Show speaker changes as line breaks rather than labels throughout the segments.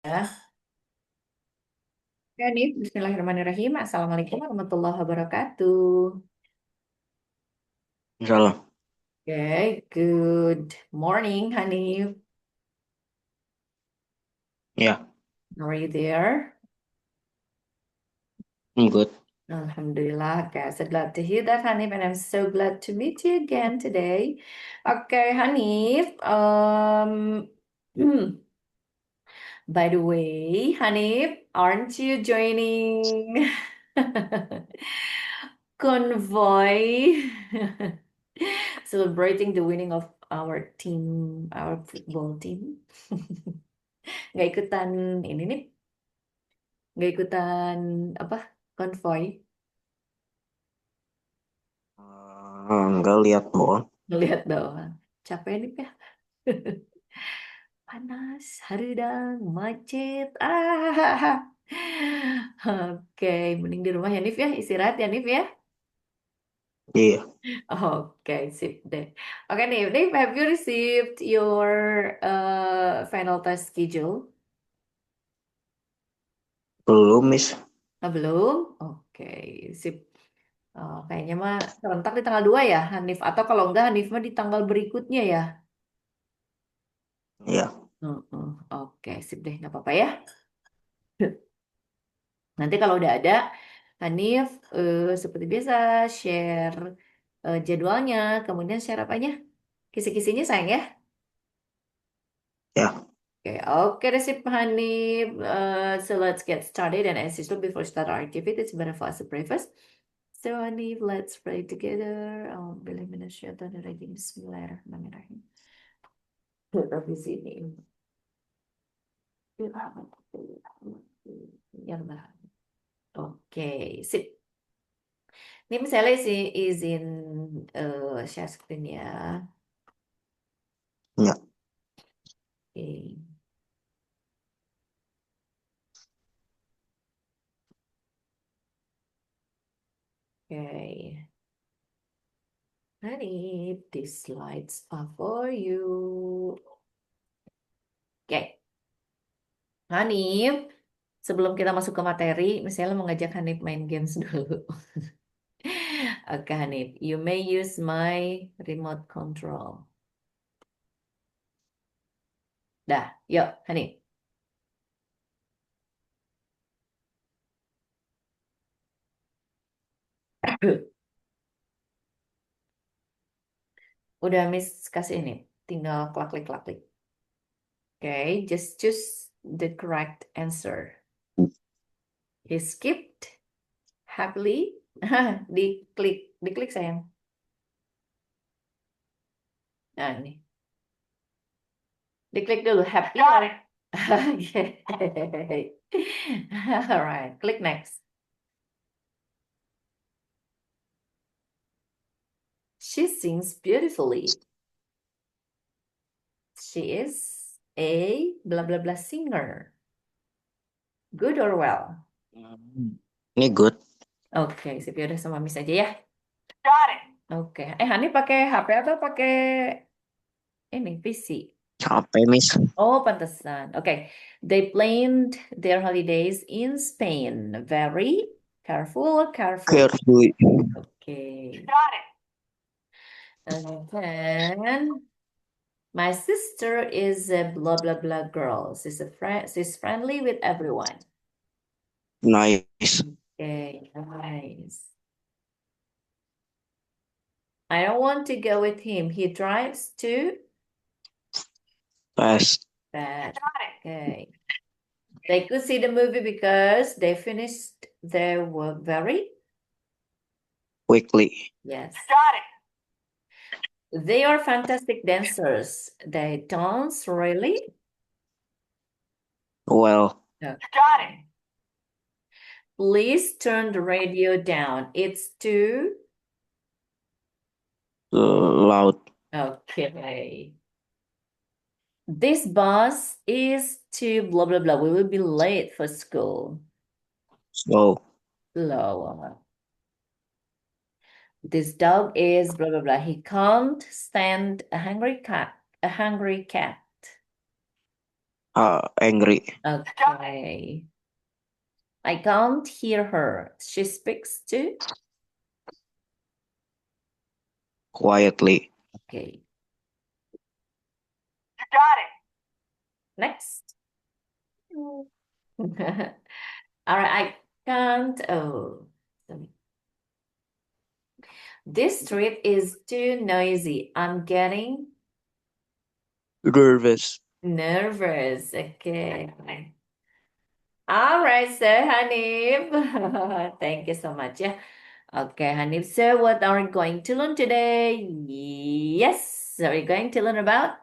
Ya, ya nih, Bismillahirrahmanirrahim. Assalamualaikum warahmatullahi wabarakatuh.
Salah.
Okay, good morning, Hanif.
Yeah,
How are you there?
I'm good.
Alhamdulillah, okay, so glad to hear that, Hanif, and I'm so glad to meet you again today. Okay, Hanif. By the way, Hanif, aren't you joining Convoy? Celebrating the winning of our team, our football team. Nggak ikutan ini nih, nggak ikutan apa, konvoy.
Enggak lihat doang.
Ngeliat doang. Capek nih ya. Panas, harudang, macet. Oke, mending di rumah ya Nif ya, istirahat ya Nif ya.
Iya,
Oke, sip deh. Oke nih, Nif, have you received your final test schedule?
belum, Miss.
Belum? Oke, sip. Kayaknya mah serentak di tanggal 2 ya, Hanif. Atau kalau enggak, Hanif mah di tanggal berikutnya ya.
Iya,
Heeh. Oke, sip deh, nggak apa-apa ya. Nanti kalau udah ada, Hanif seperti biasa share jadwalnya, kemudian share apanya? Kisi-kisinya sayang ya.
ya.
Okay, the sip, Hanif. So let's get started. And as usual, before we start our activity, it's better for us to breakfast. So Hanif, let's pray together. Bismillahirrahmanirrahim. Tapi sini. Ya Allah. Oke, sip. Ini misalnya sih izin share screen ya.
Ya.
Oke. Oke. Honey, these slides are for you. Oke. Hanif, sebelum kita masuk ke materi, misalnya mau ngajak Hanif main games dulu. Oke, Hanif, you may use my remote control. Dah, yuk, Hanif. Udah Miss kasih ini, tinggal klik-klik. Okay, just choose the correct answer. He skipped happily. Diklik sayang. Nah, ini. Diklik dulu happy. Okay. All right, click next. She sings beautifully. She is a blah blah blah singer. Good or well?
Ini good.
Oke, sip ya udah sama Miss aja ya. Got it. Oke. Hani pakai HP atau pakai ini PC?
Capek, Miss.
Oh, pantesan. Okay. They planned their holidays in Spain. Very careful, carefully.
Carefully.
Okay. Got it. And then my sister is a blah blah blah girl. She's a friend. She's friendly with everyone.
Nice.
Okay, nice. I don't want to go with him. He drives too
Fast.
fast. Okay. They could see the movie because they finished their work very.
Quickly.
Yes. Got it. They are fantastic dancers. They dance really.
Well.
No. Got it. Please turn the radio down. It's too.
Loud.
Okay. This bus is too blah blah blah. We will be late for school.
Slow.
Slow. This dog is blah blah blah. He can't stand a hungry cat. A hungry cat.
Angry.
Okay. I can't hear her. She speaks too.
Quietly.
Okay. Next. All right, I can't. Oh, sorry. This street is too noisy. I'm getting
Nervous.
nervous. Okay. All right, sir, Hanif. Thank you so much. Yeah. Okay, Hanif. So, what are we going to learn today? Yes, so we're going to learn about.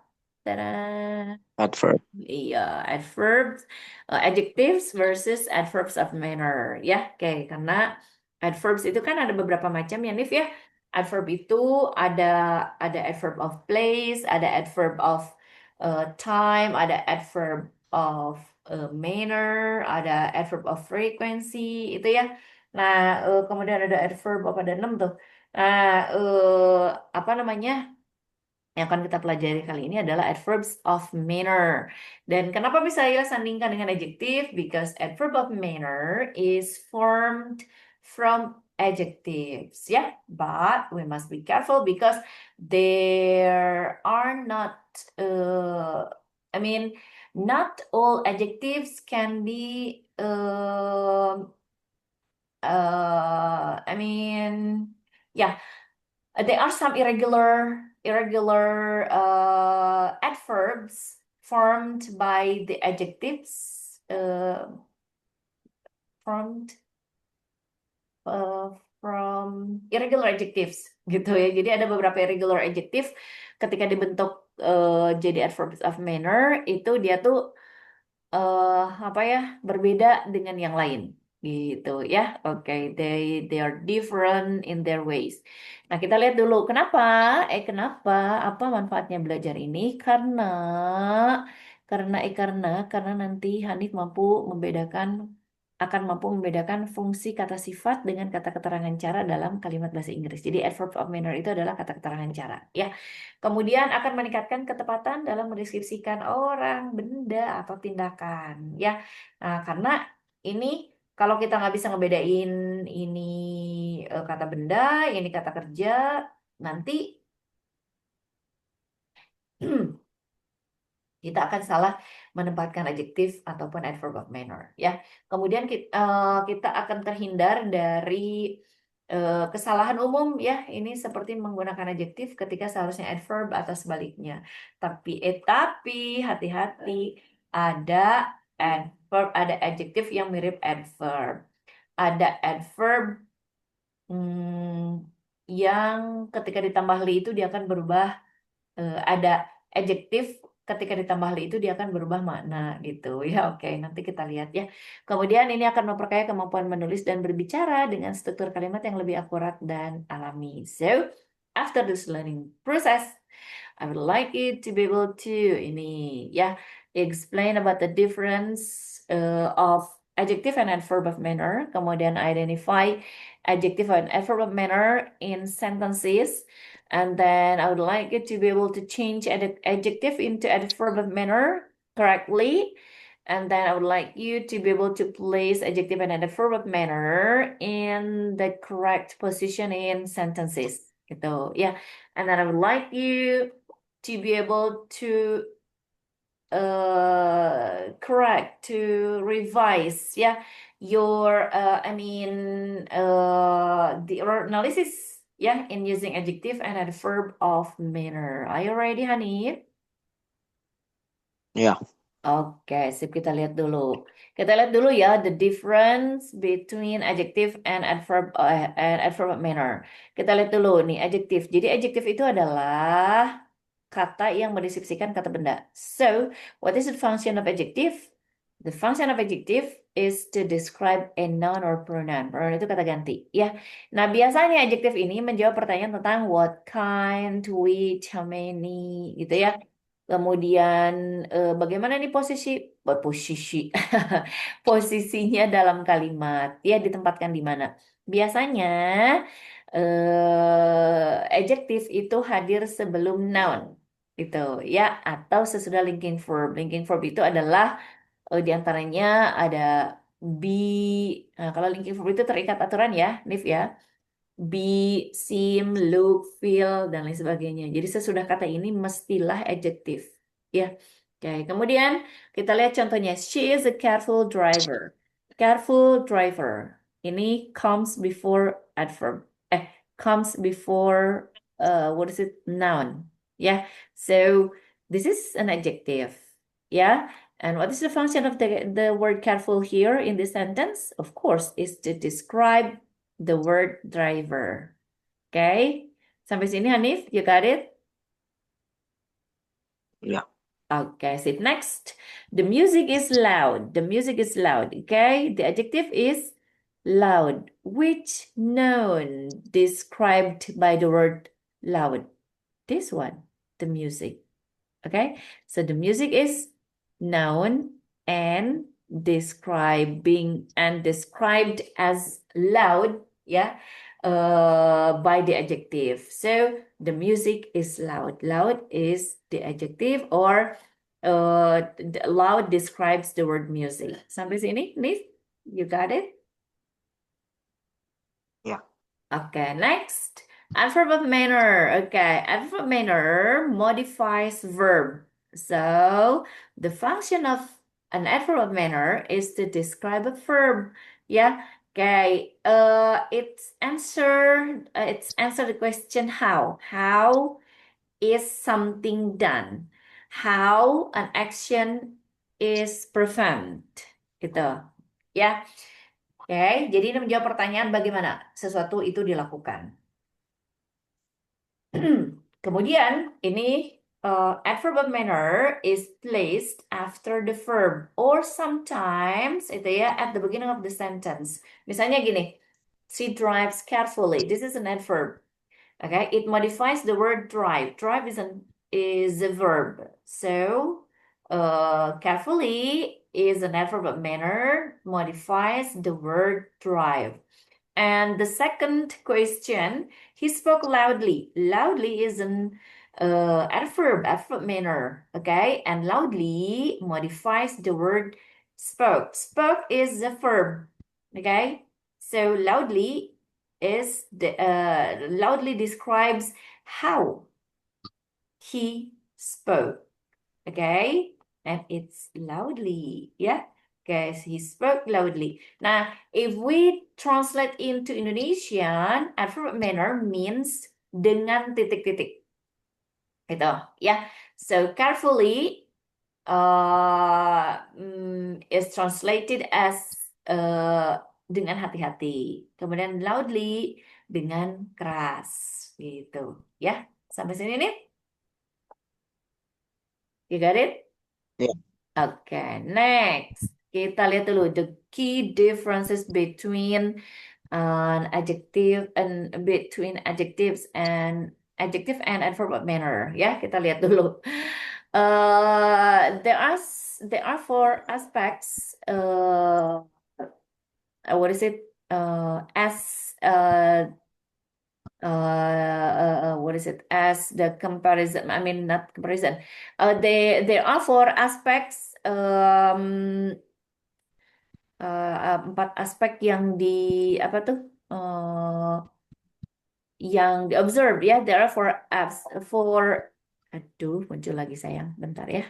Ta-da.
Adverb.
Iya, adverbs, adjectives versus adverbs of manner, ya. Oke, karena adverbs itu kan ada beberapa macam ya, Nif ya. Adverb itu ada ada adverb of place, ada adverb of time, ada adverb of manner, ada adverb of frequency, itu ya. Nah, kemudian ada adverb apa ada 6 tuh. Nah, apa namanya? Yang akan kita pelajari kali ini adalah adverbs of manner. Dan kenapa bisa ya sandingkan dengan adjective? Because adverb of manner is formed from adjectives, ya. But we must be careful because there are not, I mean, not all adjectives can be, I mean, yeah. There are some irregular adverbs formed by the adjectives formed uh, from irregular adjectives gitu ya. Jadi ada beberapa irregular adjective ketika dibentuk jadi adverbs of manner itu dia tuh apa ya berbeda dengan yang lain gitu ya. Oke, they are different in their ways. Nah, kita lihat dulu kenapa apa manfaatnya belajar ini? Karena nanti Hanif akan mampu membedakan fungsi kata sifat dengan kata keterangan cara dalam kalimat bahasa Inggris. Jadi adverb of manner itu adalah kata keterangan cara ya. Kemudian akan meningkatkan ketepatan dalam mendeskripsikan orang, benda, atau tindakan. Ya, nah, karena ini kalau kita nggak bisa ngebedain ini kata benda, ini kata kerja, nanti kita akan salah menempatkan adjektif ataupun adverb of manner. Ya, kemudian kita akan terhindar dari kesalahan umum ya ini seperti menggunakan adjektif ketika seharusnya adverb atau sebaliknya tapi hati-hati ada ada adjektif yang mirip adverb ada adverb yang ketika ditambah li itu dia akan berubah ada adjektif ketika ditambah li itu dia akan berubah makna gitu ya. Oke, nanti kita lihat ya. Kemudian ini akan memperkaya kemampuan menulis dan berbicara dengan struktur kalimat yang lebih akurat dan alami. So, after this learning process, I would like you to be able to ini ya explain about the difference of adjective and adverb of manner, kemudian identify adjective and adverb of manner in sentences, and then I would like you to be able to change adjective into adverb of manner correctly. And then I would like you to be able to place adjective and adverb of manner in the correct position in sentences. Gitu, ya. And then I would like you to be able to correct, to revise, yeah, your, the analysis, yeah, in using adjective and adverb of manner. Are you ready, honey?
Ya.
Oke, sip kita lihat dulu. Kita lihat dulu ya the difference between adjective and adverb of manner. Kita lihat dulu nih adjektif. Jadi adjektif itu adalah kata yang mendeskripsikan kata benda. So, what is the function of adjective? The function of adjective is to describe a noun or pronoun. Pronoun itu kata ganti, ya. Nah, biasanya adjektif ini menjawab pertanyaan tentang what kind, which, how many, gitu ya. Kemudian bagaimana nih posisi posisinya dalam kalimat, ya ditempatkan di mana? Biasanya adjektif itu hadir sebelum noun. Itu ya, atau sesudah linking verb. Linking verb itu adalah di antaranya ada be. Nah, kalau linking verb itu terikat aturan ya, Nif ya. Be, seem, look, feel, dan lain sebagainya. Jadi sesudah kata ini mestilah adjektif. Ya. Oke, kemudian kita lihat contohnya. She is a careful driver. Careful driver. Ini comes before adverb. Comes before what is it? Noun. Yeah. So this is an adjective. Yeah. And what is the function of the word careful here in this sentence? Of course, is to describe the word driver. Okay. Sampai sini Hanif, you got it?
Ya.
Okay, sit next. The music is loud. The music is loud. Okay, the adjective is loud. Which noun described by the word loud? This one, the music. Okay, so the music is noun and described as loud, yeah, by the adjective. So the music is loud. Loud is the adjective, or loud describes the word music. Sampai sini, Nif? You got it?
Ya.
Okay, next. Adverb of manner. Okay, adverb of manner modifies verb. So the function of an adverb of manner is to describe a verb. Yeah. Okay. It's answer the question how. How is something done? How an action is performed. Gitu. Ya. Oke, jadi ini menjawab pertanyaan bagaimana sesuatu itu dilakukan. Kemudian ini adverb of manner is placed after the verb or sometimes itu ya at the beginning of the sentence. Misalnya gini, she drives carefully. This is an adverb. Okay, it modifies the word drive. Drive is a verb. So carefully is an adverb of manner modifies the word drive. And the second question, he spoke loudly. Loudly is an adverb manner, okay? And loudly modifies the word spoke. Spoke is a verb, okay? So loudly describes how he spoke. Okay, and it's loudly, yeah. Guys, he spoke loudly. Nah, if we translate into Indonesian, adverb manner means dengan titik-titik. Gitu, ya. So carefully is translated as dengan hati-hati. Kemudian loudly dengan keras, gitu. Ya, sampai sini nih. You got it?
Ya.
Okay, next. Kita lihat dulu the key differences between an adjective and between adjective and adverb of manner. Ya, kita lihat dulu. There are four aspects. What is it? As what is it? As the comparison. I mean, not comparison. There are four aspects. Empat aspek yang di apa tuh? Yang di observe ya. There are four apps for. Aduh, muncul lagi sayang. Bentar ya.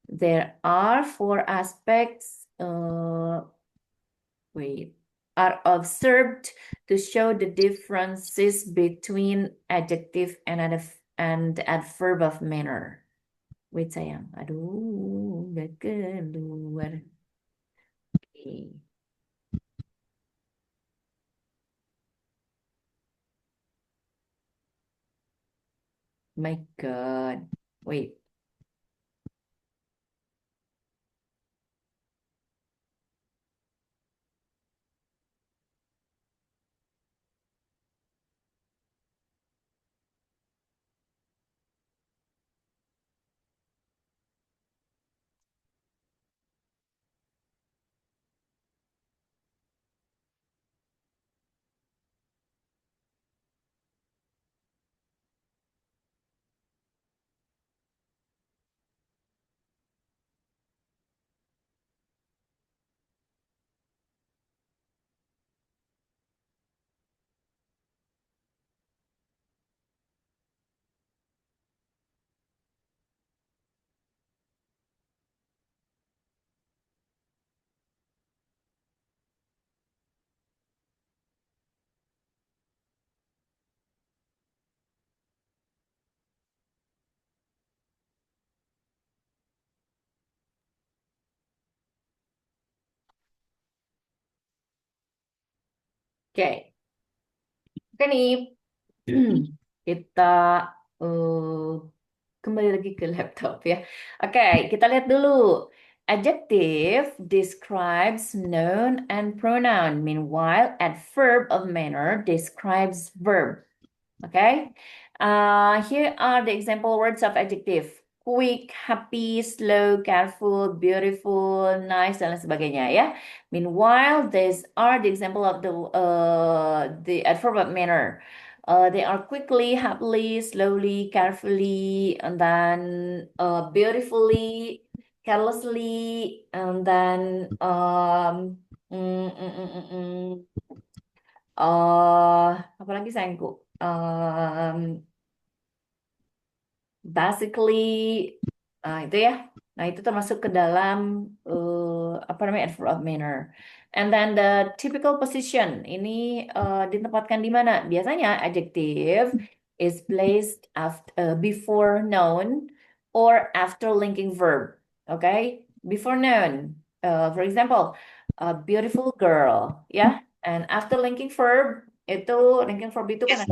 There are four aspects. Wait, are observed to show the differences between adjective and adverb of manner. Wait sayang, aduh, udah keluar. Oke. My God, wait. Oke, oke nih. Kita eh, kembali lagi ke laptop ya. Oke, kita lihat dulu. Adjective describes noun and pronoun. Meanwhile, adverb of manner describes verb. Okay. Here are the example words of adjective. Quick, happy, slow, careful, beautiful, nice, dan lain sebagainya ya. Meanwhile, these are the example of the adverb of manner. They are quickly, happily, slowly, carefully, and then beautifully, carelessly, and then mm, mm, mm, mm, mm. Apalagi sayangku. Basically, itu ya. Nah, itu termasuk ke dalam apa namanya adverb of manner. And then the typical position ini ditempatkan di mana? Biasanya adjective is placed after, before noun or after linking verb. Okay? Before noun. For example, a beautiful girl, ya. And after linking verb itu linking verb itu kan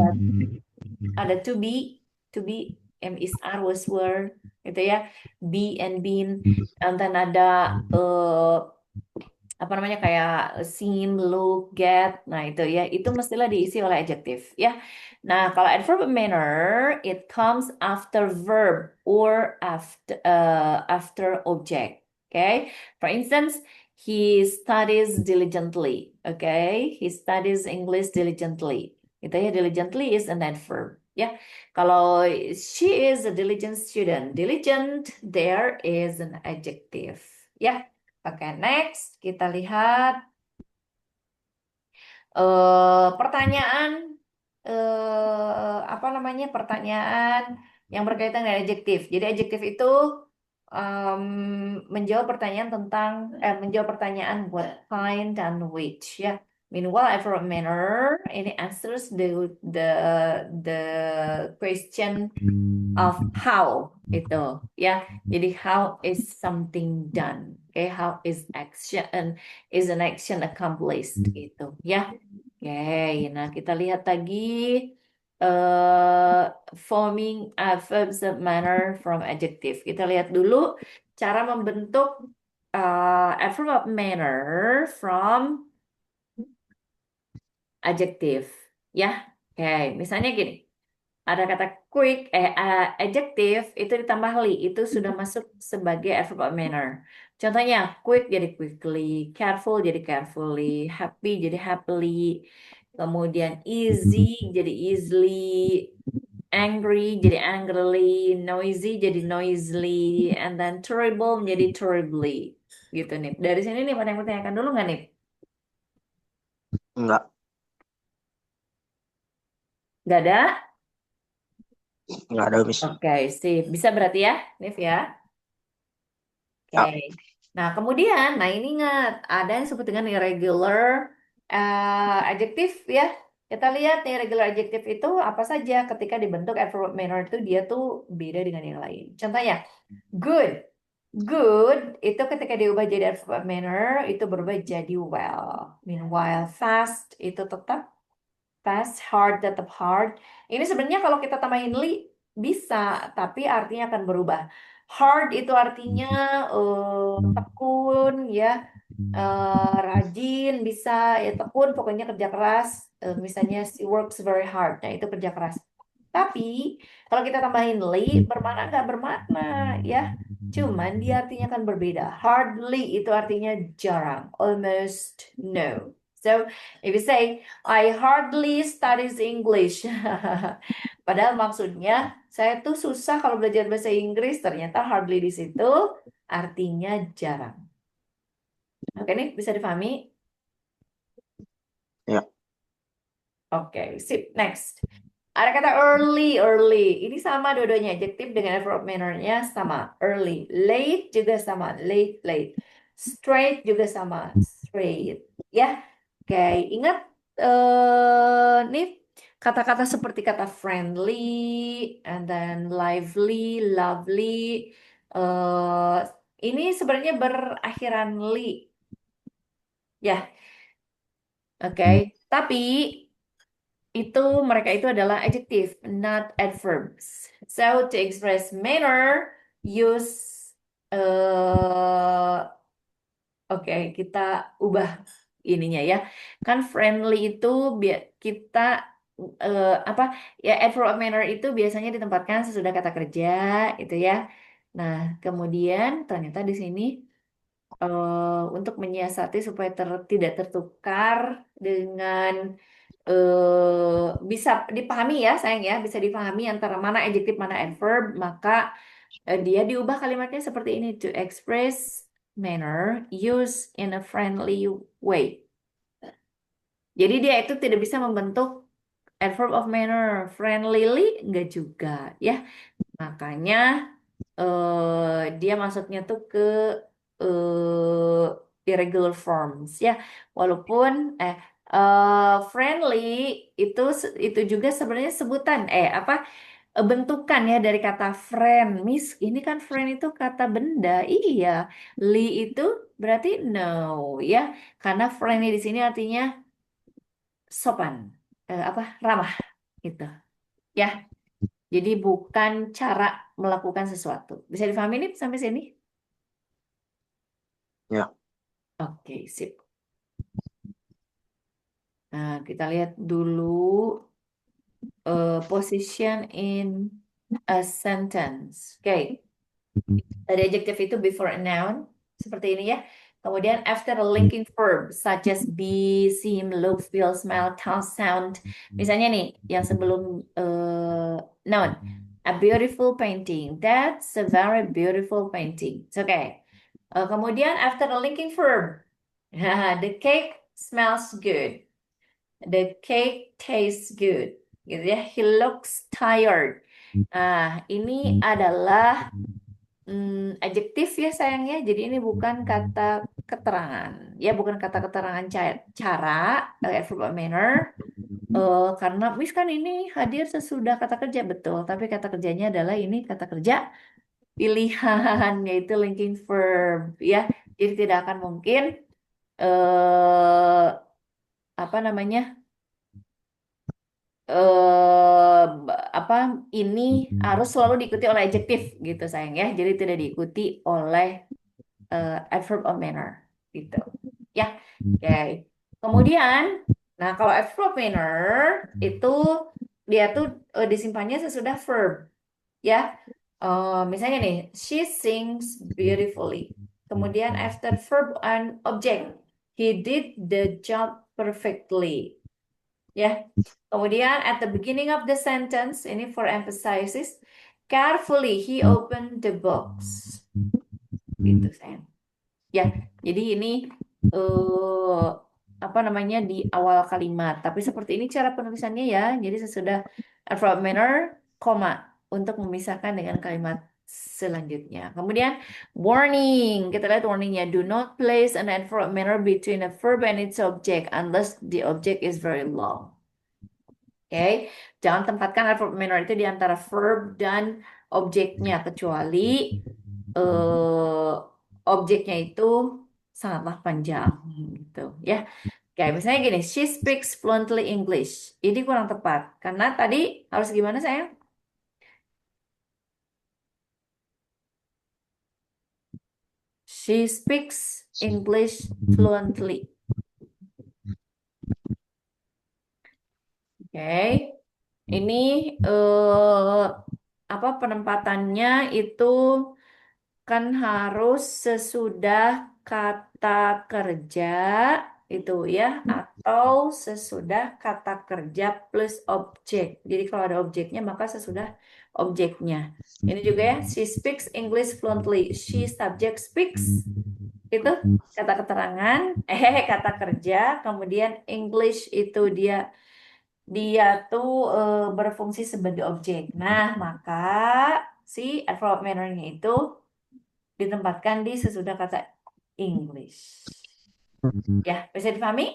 ada to be, am is are was were gitu ya, be and been, and then ada eh, apa namanya kayak seem, look, get. Nah, itu ya, itu mestilah diisi oleh adjektif ya. Nah, kalau adverb of manner it comes after verb or after object. Okay? For instance, he studies diligently. Okay? He studies English diligently. Itu ya, diligently is an adverb. Ya, kalau she is a diligent student, diligent there is an adjective. Ya. Oke, next kita lihat pertanyaan apa namanya pertanyaan yang berkaitan dengan adjektif. Jadi adjektif itu menjawab pertanyaan tentang menjawab pertanyaan what kind dan which ya. Meanwhile, adverb manner ini answers the question of how itu ya. Jadi how is something done? Okay, how is an action accomplished gitu ya. Oke, nah kita lihat lagi eh forming verbs of manner from adjective. Kita lihat dulu cara membentuk adverb of manner from adjective. Ya, oke, misalnya gini. Ada kata quick, adjective itu ditambah li, itu sudah masuk sebagai adverb of manner. Contohnya, quick jadi quickly, careful jadi carefully, happy jadi happily, kemudian easy jadi easily, angry jadi angrily, noisy jadi noisily, and then terrible menjadi terribly. Gitu nih. Dari sini nih, pada yang bertanyakan dulu nggak nih?
Enggak,
Nggak ada?
enggak ada, Miss.
Oke, sip. Bisa berarti ya, Nif ya? Oke.
Ya,
Nah, kemudian, nah ini ingat, ada yang disebut dengan irregular adjektif ya. Kita lihat nih, irregular adjektif itu apa saja ketika dibentuk adverb manner itu dia tuh beda dengan yang lain. Contohnya, good. Good itu ketika diubah jadi adverb manner itu berubah jadi well. Meanwhile, fast itu tetap fast, hard tetap hard. Ini sebenarnya kalau kita tambahin li bisa, tapi artinya akan berubah. Hard itu artinya tekun ya, rajin bisa ya tekun, pokoknya kerja keras. Misalnya she works very hard, nah itu kerja keras. Tapi kalau kita tambahin li bermakna nggak bermakna ya. Cuman dia artinya kan berbeda. Hardly itu artinya jarang, almost no. So if you say I hardly studies English. Padahal maksudnya saya tuh susah kalau belajar bahasa Inggris. Ternyata hardly di situ artinya jarang. Oke nih bisa difahami?
ya.
Oke, sip. Next. Ada kata early, early. Ini sama dua-duanya. Adjektif dengan adverb manner-nya sama. Early. Late juga sama. Late, late. Straight juga sama. Straight. Ya. Oke, ingat nih kata-kata seperti kata friendly, and then lively, lovely. eh ini sebenarnya berakhiran li. Ya, oke. Tapi itu mereka itu adalah adjective, not adverbs. So to express manner, use oke, kita ubah ininya ya. Kan friendly itu kita apa ya, adverb of manner itu biasanya ditempatkan sesudah kata kerja itu ya. Nah, kemudian ternyata di sini untuk menyiasati supaya tidak tertukar dengan bisa dipahami ya sayang ya, bisa dipahami antara mana adjective mana adverb, maka dia diubah kalimatnya seperti ini: to express manner used in a friendly way. Jadi dia itu tidak bisa membentuk adverb of manner friendlyly, enggak juga ya. Makanya dia masuknya tuh ke irregular forms ya. Walaupun friendly itu juga sebenarnya sebutan apa bentukan ya dari kata friend. Miss, ini kan friend itu kata benda. Iya, Li itu berarti no ya. Karena friendly di sini artinya sopan, apa ramah gitu. Ya, jadi bukan cara melakukan sesuatu. Bisa difahami nih sampai sini?
Ya.
Oke, sip. Nah, kita lihat dulu position in a sentence. Oke, tadi adjective itu before a noun, seperti ini ya. Kemudian after a linking verb, such as be, seem, look, feel, smell, taste, sound. Misalnya nih, yang sebelum noun. A beautiful painting. That's a very beautiful painting. It's okay. Kemudian after a linking verb, the cake smells good. The cake tastes good. Gitu ya. He looks tired. Nah, ini adalah adjektif ya sayangnya. Jadi ini bukan kata keterangan. Ya, bukan kata keterangan cara, adverb of manner. Karena Miss kan ini hadir sesudah kata kerja, betul. Tapi kata kerjanya adalah ini kata kerja pilihan, yaitu linking verb. Ya, jadi tidak akan mungkin eh apa namanya? Apa ini harus selalu diikuti oleh adjektif gitu sayang ya. Jadi tidak diikuti oleh adverb of manner gitu. Ya, oke. Kemudian, nah kalau adverb of manner itu dia tuh disimpannya sesudah verb ya. Misalnya nih, she sings beautifully. Kemudian after verb and object, he did the job perfectly. Ya. Kemudian at the beginning of the sentence, ini for emphasis, carefully he opened the box. Gitu, sayang. Ya, jadi ini eh apa namanya di awal kalimat. Tapi seperti ini cara penulisannya ya. Jadi sesudah verb manner, koma untuk memisahkan dengan kalimat selanjutnya. Kemudian warning, kita lihat warningnya. Do not place an adverb manner between a verb and its object unless the object is very long. Oke, jangan tempatkan adverb manner itu di antara verb dan objeknya kecuali eh, objeknya itu sangatlah panjang gitu ya. Kayak misalnya gini, she speaks fluently English. Ini kurang tepat karena tadi harus gimana sayang? She speaks English fluently. Oke, ini apa penempatannya itu kan harus sesudah kata kerja itu ya, atau sesudah kata kerja plus objek. Jadi kalau ada objeknya maka sesudah objeknya. Ini juga ya, she speaks English fluently. She subject speaks itu kata keterangan, kata kerja, kemudian English itu dia dia tuh berfungsi sebagai objek. Nah, maka si adverb manner-nya itu ditempatkan di sesudah kata English. Ya, bisa dipahami?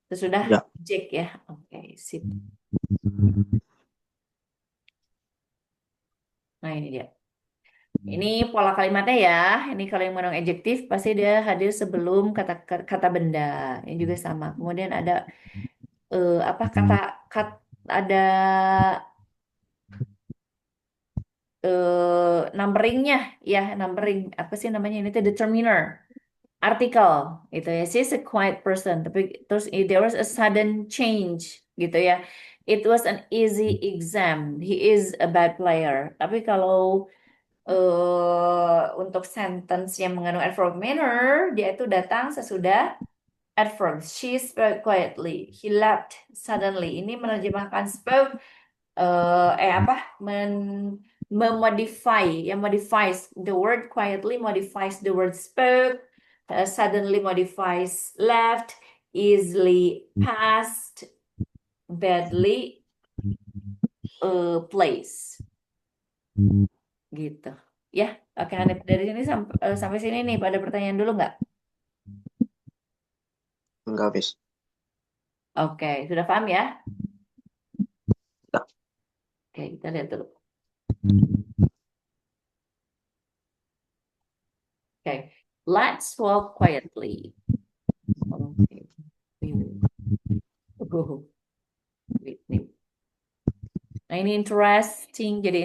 Sesudah
Ya.
objek ya. Oke, sip. Nah, ini dia. Ini pola kalimatnya ya. Ini kalau yang mengandung adjektif pasti dia hadir sebelum kata kata benda. Ini juga sama. Kemudian ada apa kata ada numberingnya ya, numbering apa sih namanya ini tuh determiner. Artikel gitu ya. She's a quiet person. Tapi terus there was a sudden change gitu ya. It was an easy exam. He is a bad player. Tapi kalau untuk sentence yang mengandung adverb manner, dia itu datang sesudah adverb. She spoke quietly. He left suddenly. Ini menerjemahkan spoke apa memodify yang modifies the word quietly modifies the word spoke, suddenly modifies left, easily passed, badly place gitu ya. Oke Hanif, dari sini sampai sini nih pada pertanyaan dulu nggak?
Enggak, habis.
Oke, sudah paham ya?
Enggak.
Oke, kita lihat dulu. Oke, let's walk quietly. Oke. Wait, nih. Nah, ini interesting, jadi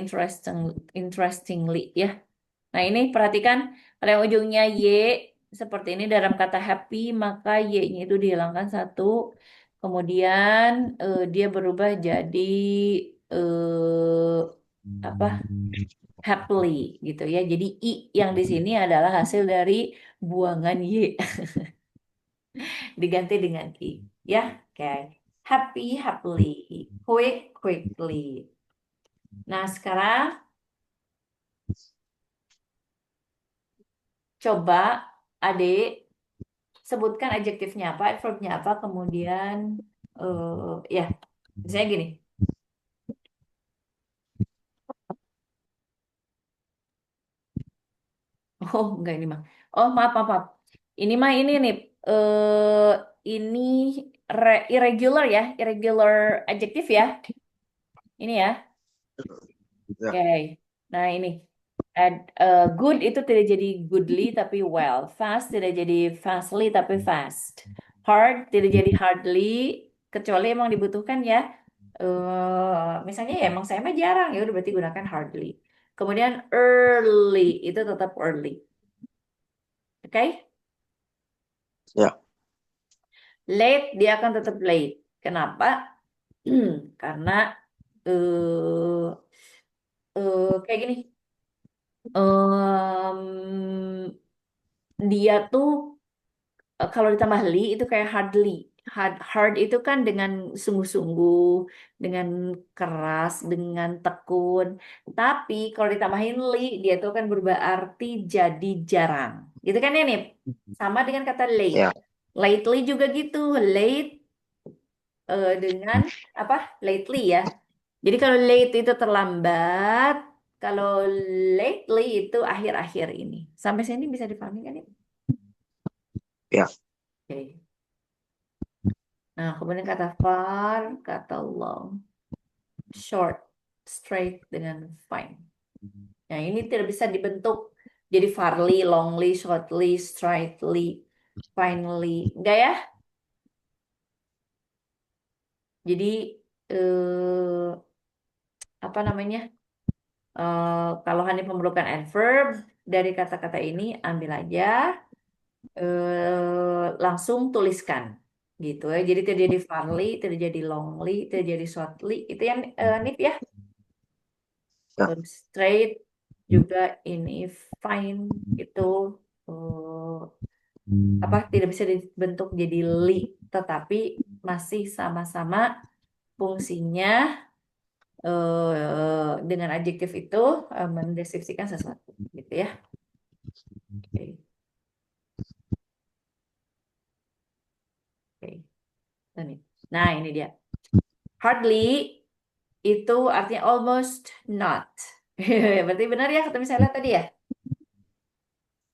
interestingly ya. Nah, ini perhatikan kalau yang ujungnya Y seperti ini dalam kata happy, maka Y-nya itu dihilangkan satu. Kemudian dia berubah jadi apa? Happily gitu ya. Jadi I yang di sini adalah hasil dari buangan Y diganti dengan I ya. Oke. Happy, happily. Quick, quickly. Nah, sekarang coba adik sebutkan adjektifnya apa, adverbnya apa, kemudian ya, misalnya gini. Oh, enggak ini mah. Oh, maaf, maaf, maaf. Ini mah ini nih ini irregular ya, irregular adjektif ya. Ini ya. Oke.
Ya,
Nah, ini. Good itu tidak jadi goodly tapi well. Fast tidak jadi fastly tapi fast. Hard tidak jadi hardly kecuali emang dibutuhkan ya. Misalnya ya emang saya mah jarang ya udah berarti gunakan hardly. Kemudian early itu tetap early. Oke?
ya,
Late dia akan tetap late. Kenapa? Karena eh kayak gini. Dia tuh kalau ditambah li itu kayak hardly. Hard itu kan dengan sungguh-sungguh, dengan keras, dengan tekun. Tapi kalau ditambahin li, dia tuh kan berubah arti jadi jarang. Gitu kan ya, Nip? Sama dengan kata late.
ya,
Lately juga gitu. Late dengan apa? Lately ya. Jadi kalau late itu terlambat, kalau lately itu akhir-akhir ini. Sampai sini bisa dipahami kan, Nip?
ya.
Oke. Nah, kemudian kata far, kata long, short, straight, dengan fine. Nah, ini tidak bisa dibentuk jadi farly, longly, shortly, straightly, finely. Enggak ya? Jadi, eh, apa namanya? Kalau hanya memerlukan adverb, dari kata-kata ini ambil aja, langsung tuliskan. Gitu ya. Jadi tidak jadi farly, tidak jadi longly, tidak jadi shortly. Itu yang Nip ya.
Ya.
Straight juga ini fine itu eh, apa tidak bisa dibentuk jadi li tetapi masih sama-sama fungsinya dengan adjektif itu mendeskripsikan sesuatu gitu ya. Oke, oke. Nah, ini dia. Hardly itu artinya almost not. Berarti benar ya kata misalnya tadi ya.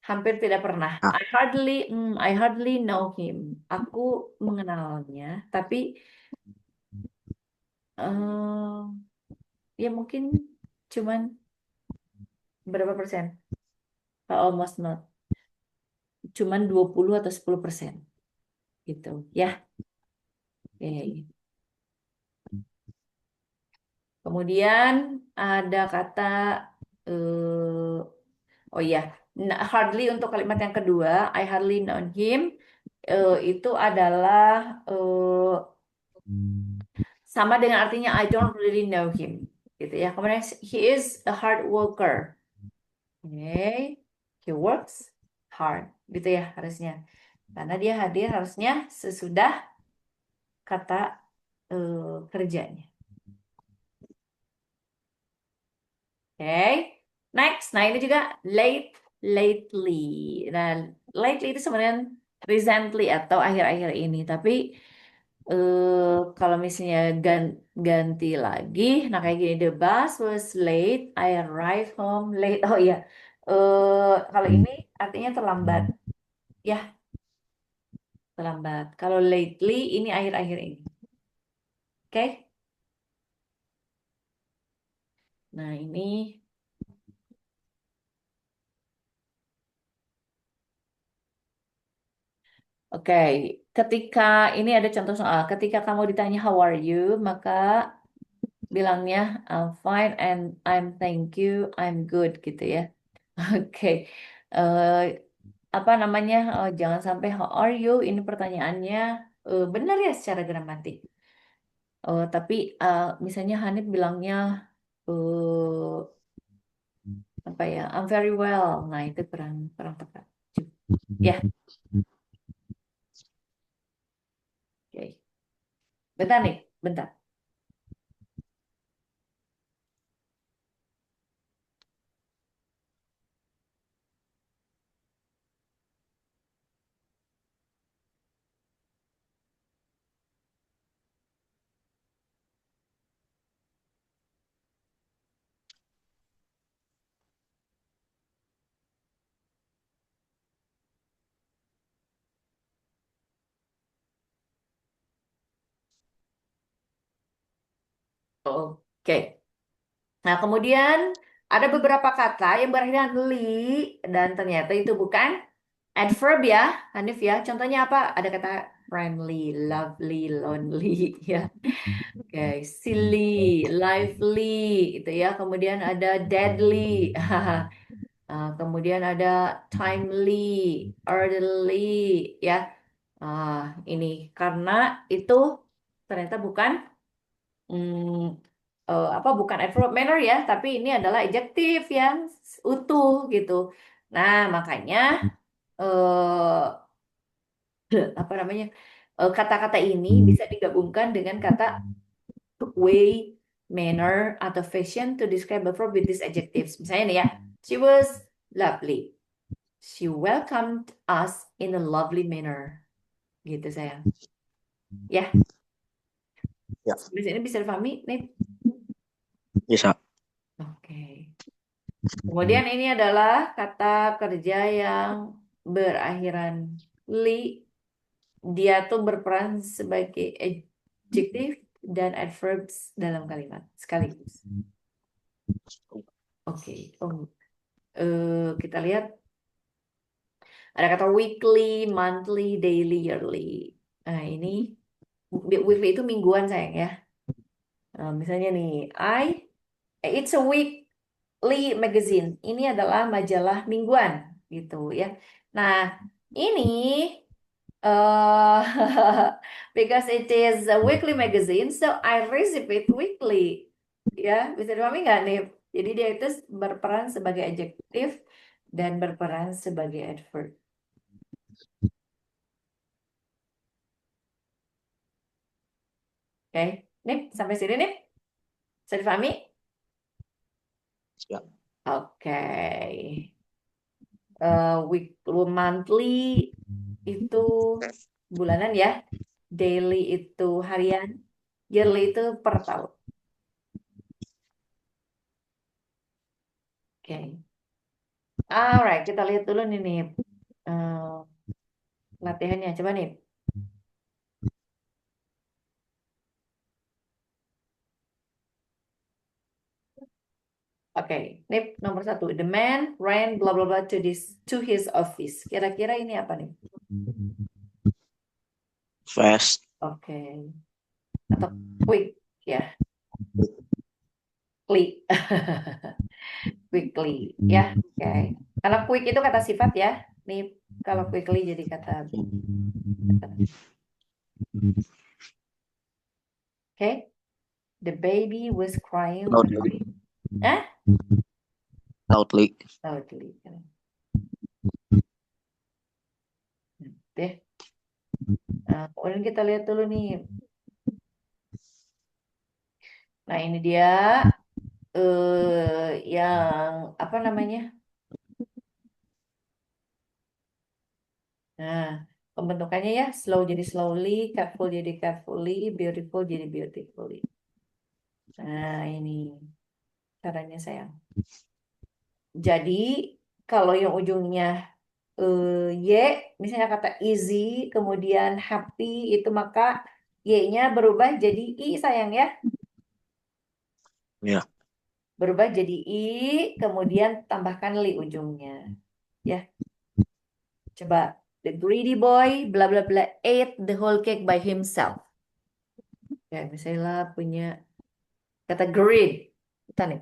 Hampir tidak pernah.
Ah,
I hardly know him. Aku mengenalnya, tapi ya mungkin cuman Berapa persen? Almost not. Cuman 20 atau 10% gitu. Ya, oke. Kemudian ada kata oh iya, hardly untuk kalimat yang kedua, I hardly know him. Itu adalah sama dengan artinya I don't really know him, gitu ya. Kemudian he is a hard worker. Okay, he works hard, gitu ya harusnya. Karena dia hadir harusnya sesudah kata kerjanya. Okay, next. Nah ini juga lately. Nah, lately itu sebenarnya recently atau akhir-akhir ini. Tapi kalau misalnya ganti lagi, nah kayak gini, the bus was late, I arrived home late. Oh iya, kalau ini artinya terlambat, ya terlambat. Kalau lately ini akhir-akhir ini, oke? Nah ini, oke. Ketika ini ada contoh soal, ketika kamu ditanya how are you, maka bilangnya I'm fine and thank you, I'm good gitu ya. Oke. Eh, apa namanya? Jangan sampai how are you? Ini pertanyaannya benar ya secara gramatik. Tapi misalnya Hanif bilangnya eh apa ya? I'm very well. Nah, itu kurang kurang tepat. Ya, oke. Bentar nih, bentar. Oke. Nah, kemudian ada beberapa kata yang berakhir dengan li dan ternyata itu bukan adverb ya, Hanif ya. Contohnya apa? Ada kata friendly, lovely, lonely ya. Oke, silly, lively gitu ya. Kemudian ada deadly. Kemudian ada timely, orderly ya. Ini karena itu ternyata bukan apa bukan adverb manner ya, tapi ini adalah adjektif yang utuh gitu. Nah, makanya apa namanya kata-kata ini bisa digabungkan dengan kata way, manner, atau fashion to describe a verb with these adjectives. Misalnya nih ya, she was lovely. She welcomed us in a lovely manner. Gitu sayang. Ya,
Ya,
di sini bisa dipahami nih.
bisa.
Oke. Kemudian ini adalah kata kerja yang berakhiran li. Dia tuh berperan sebagai adjektif dan adverbs dalam kalimat sekaligus. Oke, kita lihat ada kata weekly, monthly, daily, yearly. Nah ini weekly itu mingguan sayang ya. Misalnya nih, it's a weekly magazine. Ini adalah majalah mingguan gitu ya. Nah ini because it is a weekly magazine, so I receive it weekly. Ya, bisa dipahami nggak nih? Jadi dia itu berperan sebagai adjektif dan berperan sebagai adverb. Oke, nih sampai sini nih. Bisa dipahami?
Ya.
Oke. Week monthly itu bulanan ya. Daily itu harian. Yearly itu per tahun. Oke. Alright, kita lihat dulu nih. Eh, latihannya. Coba nih. Oke, ini nomor satu. The man ran bla bla bla to his office. Kira-kira ini apa nih?
Fast.
Oke, atau quick ya, quick, quickly ya. Oke, kalau quick itu kata sifat ya. Nih kalau quickly jadi kata. Oke, the baby was crying
Loudly.
very. Eh?
Loudly.
Loudly. Deh. Nah, kemudian kita lihat dulu nih. Nah, ini dia yang apa namanya? Nah, pembentukannya ya slow jadi slowly, careful jadi carefully, beautiful jadi beautifully. Nah, ini caranya sayang. Jadi, kalau yang ujungnya Y, misalnya kata easy, kemudian happy, itu maka Y-nya berubah jadi I sayang ya.
Ya.
Berubah jadi I, kemudian tambahkan li ujungnya. Ya, coba. The greedy boy, bla bla bla, ate the whole cake by himself. Ya, misalnya punya kata greed. Kita nih.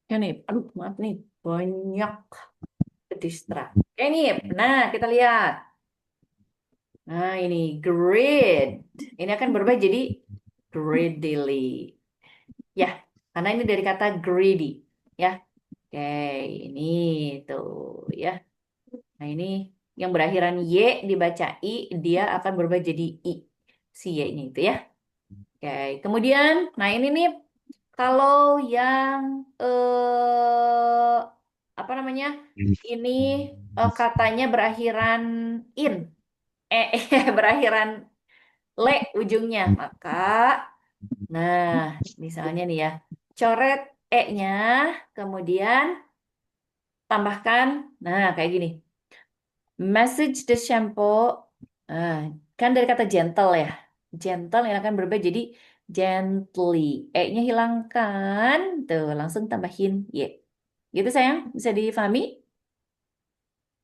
Ya nih, aduh maaf nih, banyak distrak. Oke nih, nah kita lihat. Nah ini greed. Ini akan berubah jadi greedily. Ya, karena ini dari kata greedy. Ya, oke ini tuh ya. Nah ini yang berakhiran Y dibaca I, dia akan berubah jadi I. Si Y-nya itu ya. Oke, kemudian, nah ini nih kalau yang apa namanya? Ini katanya berakhiran in, berakhiran le ujungnya. Maka, nah misalnya nih ya, coret e-nya, kemudian tambahkan, nah kayak gini. Message the shampoo. Ah, kan dari kata gentle ya. Gentle yang akan berubah jadi gently. E-nya hilangkan. Tuh, langsung tambahin Y. Gitu sayang, bisa difahami?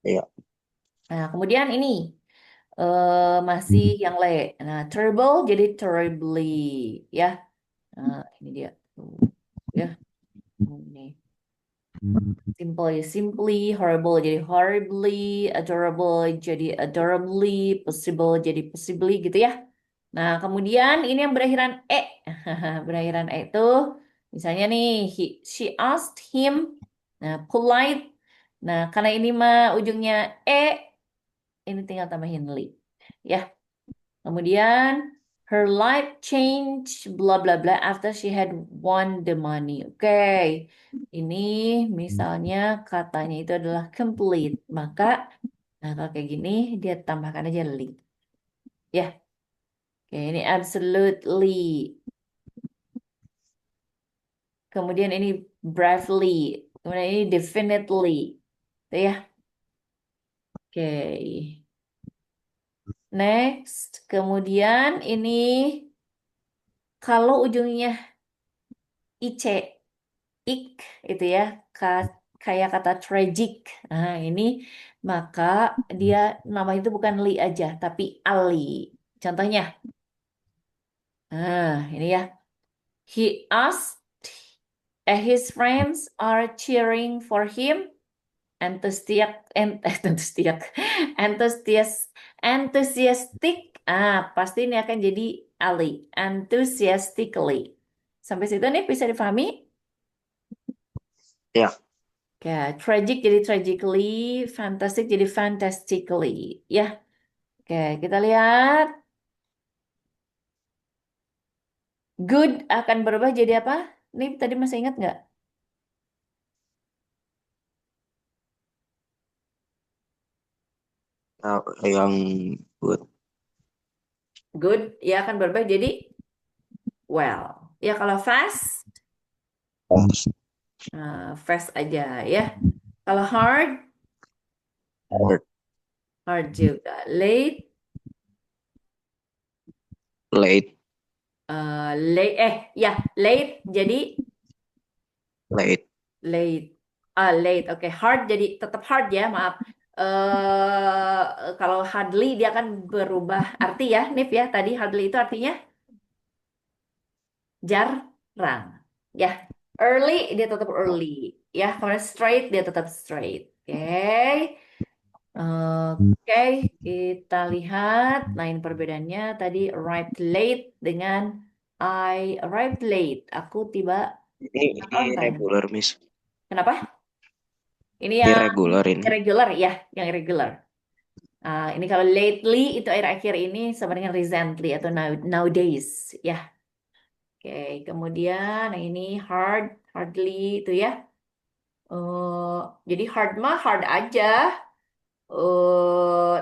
Ya.
Nah, kemudian ini masih yang le. Nah, terrible jadi terribly. Ya, nah, ini dia. Tuh, ya, ini. Simple ya simply, horrible jadi horribly, adorable jadi adorably, possible jadi possibly gitu ya. Nah, kemudian ini yang berakhiran E. Berakhiran E itu misalnya nih, she asked him, nah polite. Nah, karena ini mah ujungnya E, ini tinggal tambahin li. Ya, kemudian her life changed bla bla bla after she had won the money. Oke. Ini misalnya katanya itu adalah complete. Maka nah kalau kayak gini dia tambahkan aja li. Ya. Oke, ini absolutely. Kemudian ini bravely. Kemudian ini definitely. Itu ya. Oke. Next. Kemudian ini kalau ujungnya ic, ik itu ya, kayak kata tragic. Nah, ini maka dia nama itu bukan Lee aja, tapi Ali. Contohnya, ini ya. He asked, his friends are cheering for him. Enthusiastic, enthusiastic. Pasti ini akan jadi Ali. Enthusiastically. Sampai situ nih bisa difahami?
Ya.
Ya, tragic jadi tragically, fantastic jadi fantastically. Ya, oke, kita lihat. Good akan berubah jadi apa? Nih, tadi masih ingat nggak?
Yang good.
Good, ya akan berubah jadi well. Ya, kalau fast, fast aja ya. Kalau hard,
Hard.
hard juga. Late,
Late.
late, ya, late jadi
Late.
late. Late. Oke, hard jadi tetap hard ya, maaf. Kalau hardly dia akan berubah arti ya, Nif ya. Tadi hardly itu artinya jarang. Ya, early dia tetap early. Ya, kalau straight dia tetap straight. Oke. Oke, kita lihat lain perbedaannya tadi arrived late dengan I arrived late. Aku tiba
Ini
on time.
regular, Miss.
Kenapa? Ini
Ini
yang
regular ini.
irregular ya, yang irregular. Ini kalau lately itu akhir-akhir ini sama dengan recently atau nowadays ya. Oke, kemudian yang ini hard, hardly itu ya. Eh, jadi hard mah hard aja.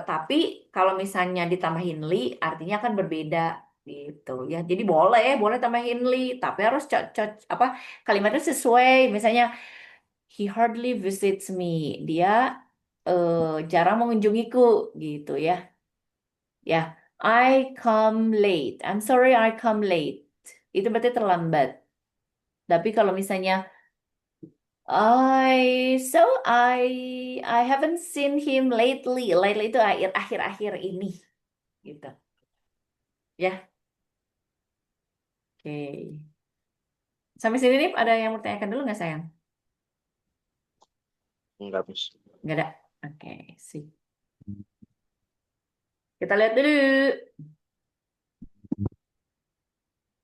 Tapi kalau misalnya ditambahin li, artinya kan berbeda gitu ya. Jadi boleh, boleh tambahin li, tapi harus apa kalimatnya sesuai. Misalnya he hardly visits me. Dia jarang mengunjungiku gitu ya. Ya, I come late. I'm sorry I come late. Itu berarti terlambat. Tapi kalau misalnya I haven't seen him lately. Lately itu akhir-akhir ini gitu. Ya, oke. Sampai sini nih ada yang mau tanyakan dulu nggak sayang?
Enggak, Miss.
Nggak ada. Oke, sih. Kita lihat dulu.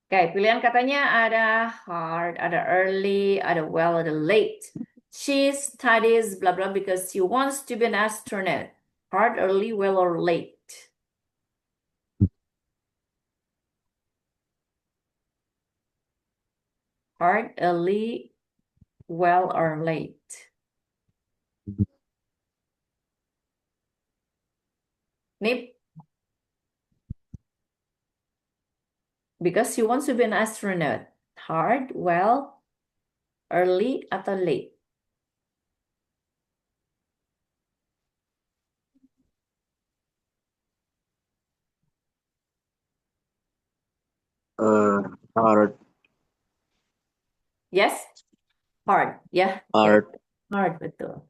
Oke, pilihan katanya ada hard, ada early, ada well, ada late. She studies blah blah because she wants to be an astronaut. Hard, early, well, or late. Hard, early, well, or late. Nip, because she wants to be an astronaut. Hard, well, early, atau late.
Hard.
Yes, hard. Ya, ya,
Hard.
hard betul.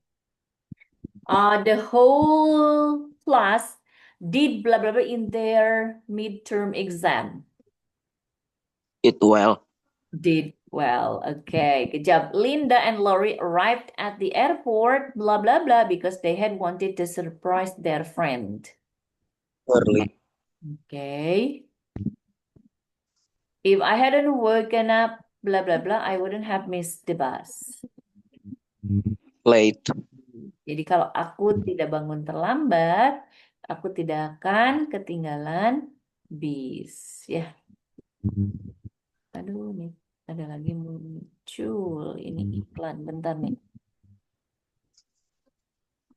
The whole class did blah blah blah in their midterm exam.
It well.
Did well. Okay, good job. Linda and Lori arrived at the airport, blah blah blah, because they had wanted to surprise their friend.
Early.
Okay. If I hadn't woken up, blah blah blah, I wouldn't have missed the bus.
Late.
Jadi kalau aku tidak bangun terlambat, aku tidak akan ketinggalan bis. Ya, aduh nih, ada lagi muncul ini iklan. Bentar nih.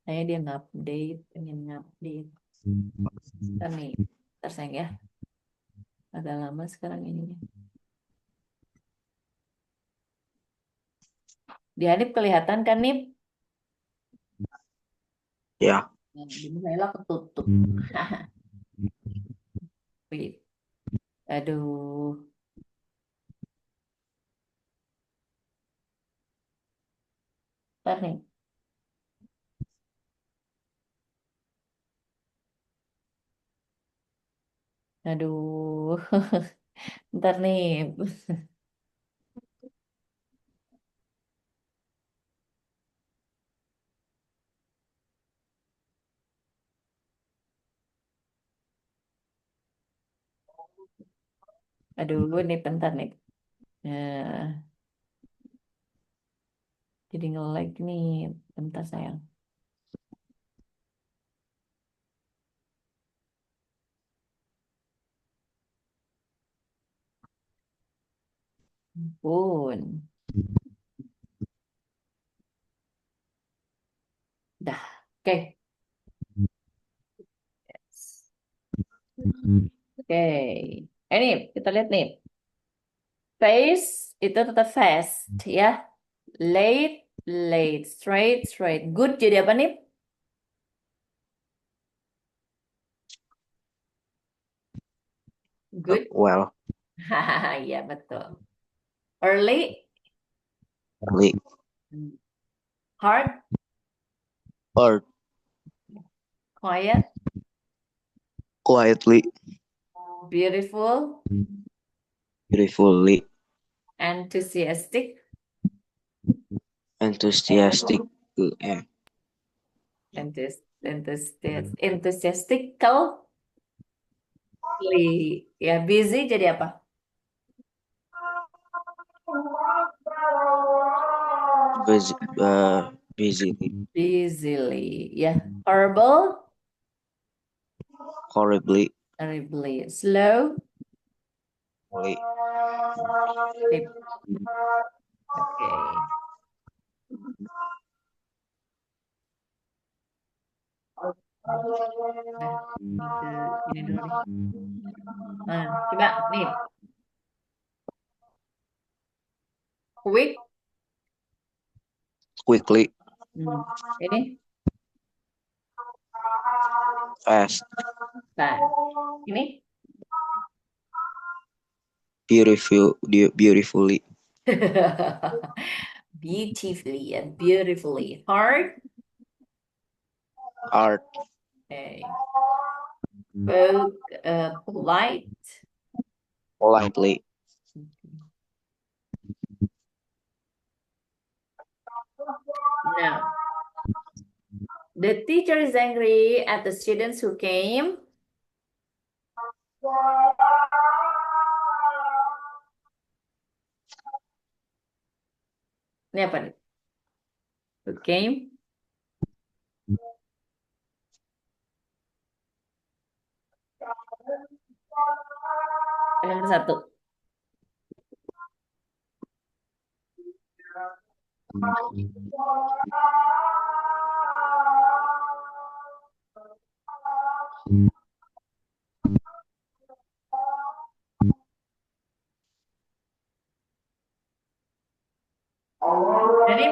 Kayaknya dia ngupdate, pengen ngupdate. Bentar nih, bentar sayang ya. Agak lama sekarang ini. Di Hanif kelihatan kan Nip?
Ya.
Nah, di Mihaela ketutup. Wait. Aduh. Ntar nih. Aduh. Ntar nih. Aduh, nih bentar nih. Nah, jadi nge-lag nih. Bentar sayang. Pun. Dah. Oke. Oke. Ini kita lihat nih. Face itu tetap fast ya. Late, late. Straight, straight. Good jadi apa nih? Good.
Well,
Hahaha, iya betul. Early,
early.
hard,
Or
quiet,
quietly.
beautiful,
Beautifully.
enthusiastic,
Enthusiastic. Yeah.
enthusiastically, ya busy jadi apa?
Busy, busily.
Busily, ya. Horrible,
Horribly.
terribly, slow,
Horribly.
tip. Oke. Nah, ini dulu nih. Nah, coba nih, quick.
Quickly.
Hmm. Ini,
Fast.
nah, ini.
Beautiful. Beautifully.
Beautifully and beautifully. Hard.
Art.
Okay. Polite.
Politely.
Now, the teacher is angry at the students who came. Ini apa nih? Who came? Yang nomor satu. Jadi,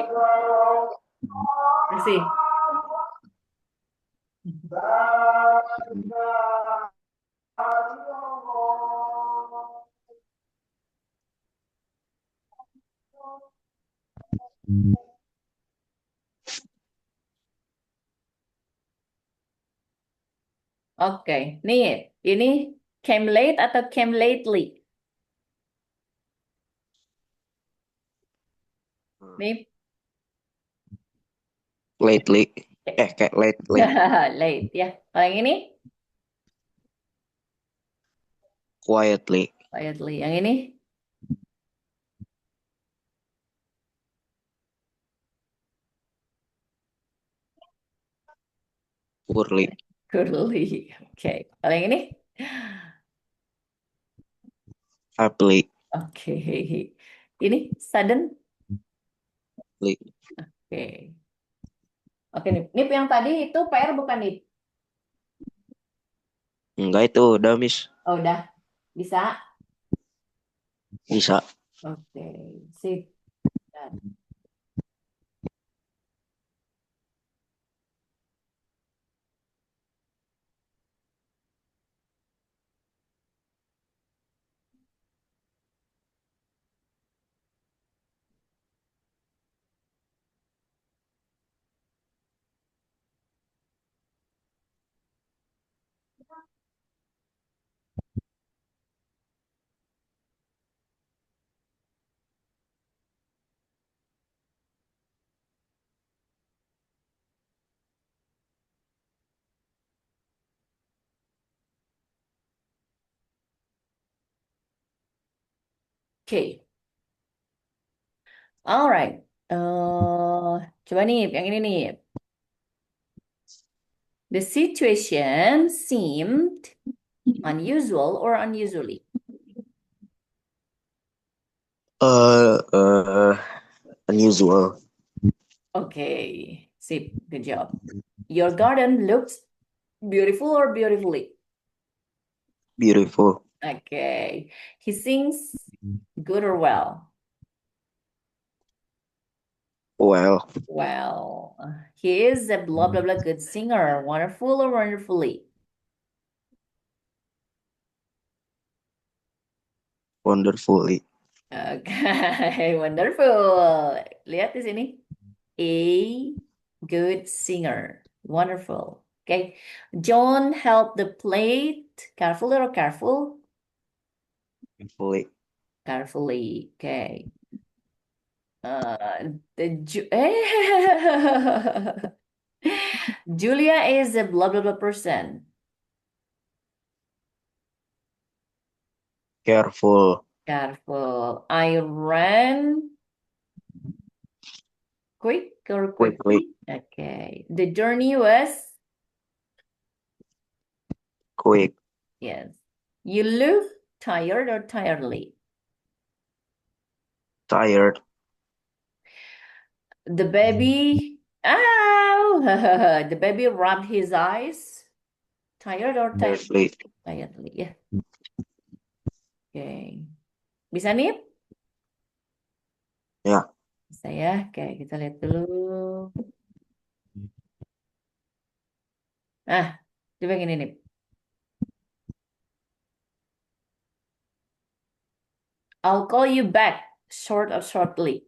masih. Oke, nih, ini came late atau came lately? Nih,
Lately. Kayak lately.
late ya. Kalau yang ini,
Quietly.
quietly. Yang ini,
Poorly.
curly. Oke, kalau yang ini,
Happily.
oke. Ini sudden. Oke. Oke, nih. Nip yang tadi itu PR bukan Nip?
Enggak itu udah Miss.
Oh, udah. Bisa?
Bisa.
Oke, sip. Dan, Okay. Alright. Coba nih, yang ini nih. The situation seemed unusual or unusually.
Uh, unusual.
Okay. Sip. Good job. Your garden looks beautiful or beautifully.
Beautiful.
Okay. He sings good or well.
Well,
Well, he is a blah blah blah good singer. Wonderful or wonderfully.
wonderfully.
Okay, wonderful. Lihat di sini. A good singer. Wonderful. Okay. John held the plate carefully or careful?
Fully.
Carefully. Okay. Julia is a blah blah blah person.
Careful.
Careful. I ran quick or
Quickly.
quickly. Okay. The journey was,
Quick.
yes. You look tired or tiredly.
Tired.
The baby, ow! The baby rubbed his eyes. Tired or tired?
Tiredly.
Tiredly, ya. Oke. Bisa nih?
Ya.
Bisa ya. Oke, kita lihat dulu. Nah, coba gini nih. I'll call you back short of shortly.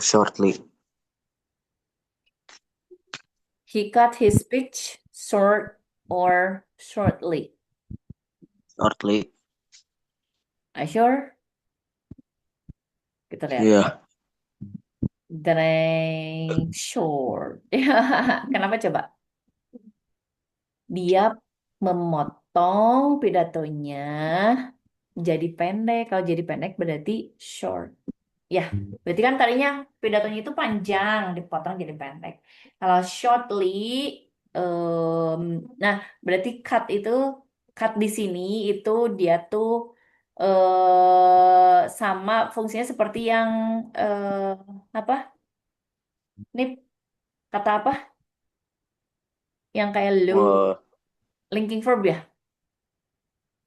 Shortly.
He cut his speech short or shortly.
Shortly.
Are you sure? Kita lihat.
Ya.
Dreng short. Kenapa coba? Dia memotong pidatonya jadi pendek. Kalau jadi pendek berarti short. Ya, berarti kan tadinya pidatonya itu panjang, dipotong jadi pendek. Kalau shortly, em, nah berarti cut di sini itu dia tuh sama fungsinya seperti yang apa? Ini kata apa? Yang kayak
Uh,
linking verb ya?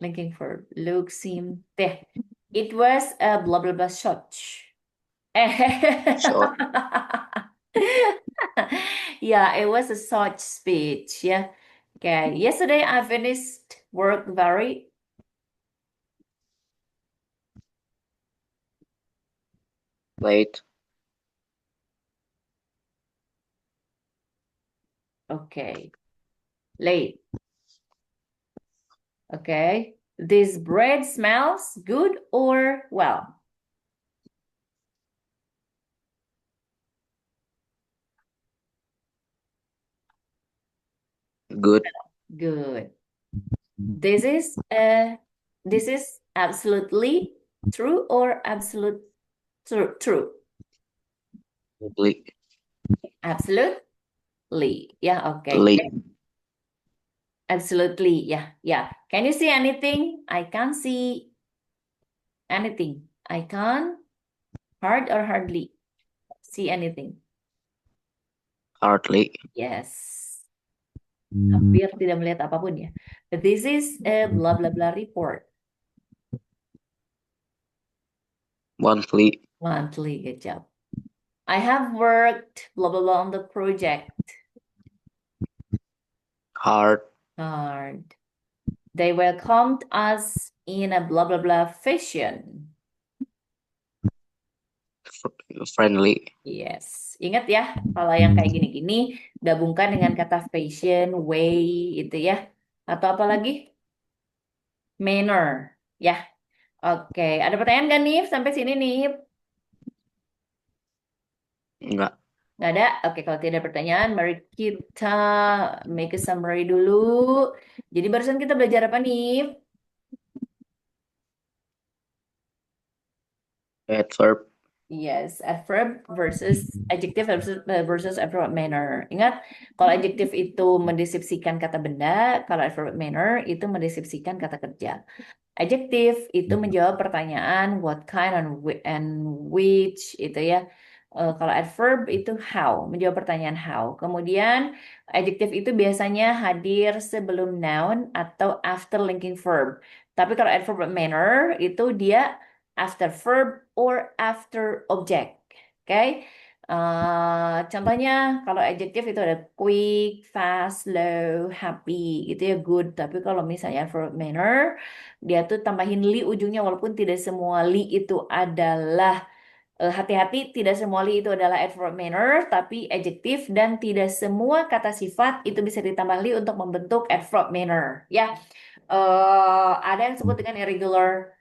Linking verb. Look, seem, teh. It was a blah blah blah short.
short.
Yeah, it was a short speech. Yeah. Okay. Yesterday I finished work very
Late.
okay. Late. Okay. This bread smells good or well?
Good.
Good. This is uh this is absolutely true or absolute true.
Quickly.
Absolutely. Yeah, okay.
Late.
Absolutely. Yeah, yeah. Can you see anything? I can't see anything. I can't hard or hardly see anything.
Hardly.
Yes. Hampir tidak melihat apapun ya. But this is a blah blah blah report.
Monthly.
Monthly, good job. I have worked blah blah blah on the project.
Hard.
Hard. They welcomed us in a blah blah blah fashion.
Friendly.
Yes. Ingat ya, kalau yang kayak gini-gini gabungkan dengan kata fashion, way itu ya. Atau apa lagi? Manner. Ya. Oke. Ada pertanyaan nggak nih sampai sini nih?
Enggak.
Nggak ada? Oke, kalau tidak ada pertanyaan, mari kita make a summary dulu. Jadi barusan kita belajar apa nih?
Adverb.
Yes, adverb versus adjective versus adverb manner. Ingat, kalau adjective itu mendeskripsikan kata benda, kalau adverb manner itu mendeskripsikan kata kerja. Adjective itu menjawab pertanyaan what kind and which itu ya. Kalau adverb itu how, menjawab pertanyaan how. Kemudian adjective itu biasanya hadir sebelum noun atau after linking verb. Tapi kalau adverb manner itu dia after verb or after object. Oke. Contohnya kalau adjective itu ada quick, fast, slow, happy gitu ya, good. Tapi kalau misalnya adverb manner dia tuh tambahin li ujungnya walaupun tidak semua li itu adalah hati-hati, tidak semua li itu adalah adverb manner tapi adjektif dan tidak semua kata sifat itu bisa ditambah li untuk membentuk adverb manner ya. Ada yang disebut dengan irregular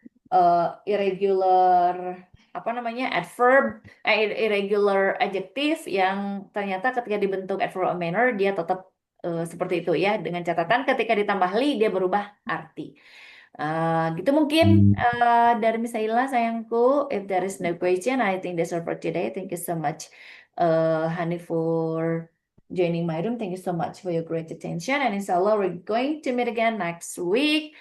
apa namanya adverb, irregular adjektif yang ternyata ketika dibentuk adverb manner dia tetap seperti itu ya, dengan catatan ketika ditambah li dia berubah arti. Gitu mungkin dari Miss Ayla sayangku. If there is no question, I think that's all for today. Thank you so much, Hani, for joining my room. Thank you so much for your great attention. And inshallah, we're going to meet again next week.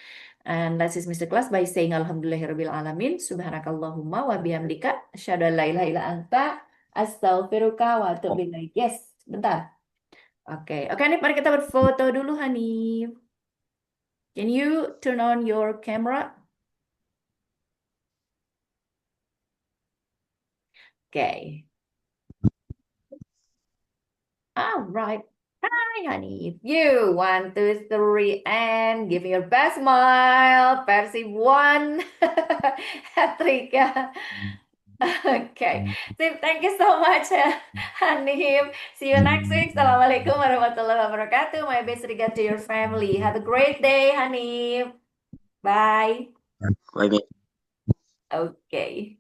And let's dismiss the class by saying Alhamdulillahirabbil alamin. Subhanakallahumma wa bihamdika asyhadu an la ilaha illa anta astaghfiruka wa atubu ilaik. Yes, bentar. Oke, oke, Hanif, mari kita berfoto dulu, Hanif. Can you turn on your camera? Okay. All right. Hi, honey. You 1, 2, 3, and give me your best smile. Versi 1. Trika. Okay. So thank you so much, Hanif. See you next week. Assalamualaikum warahmatullahi wabarakatuh. My best regard to your family. Have a great day, Hanif. Bye.
Like
Okay.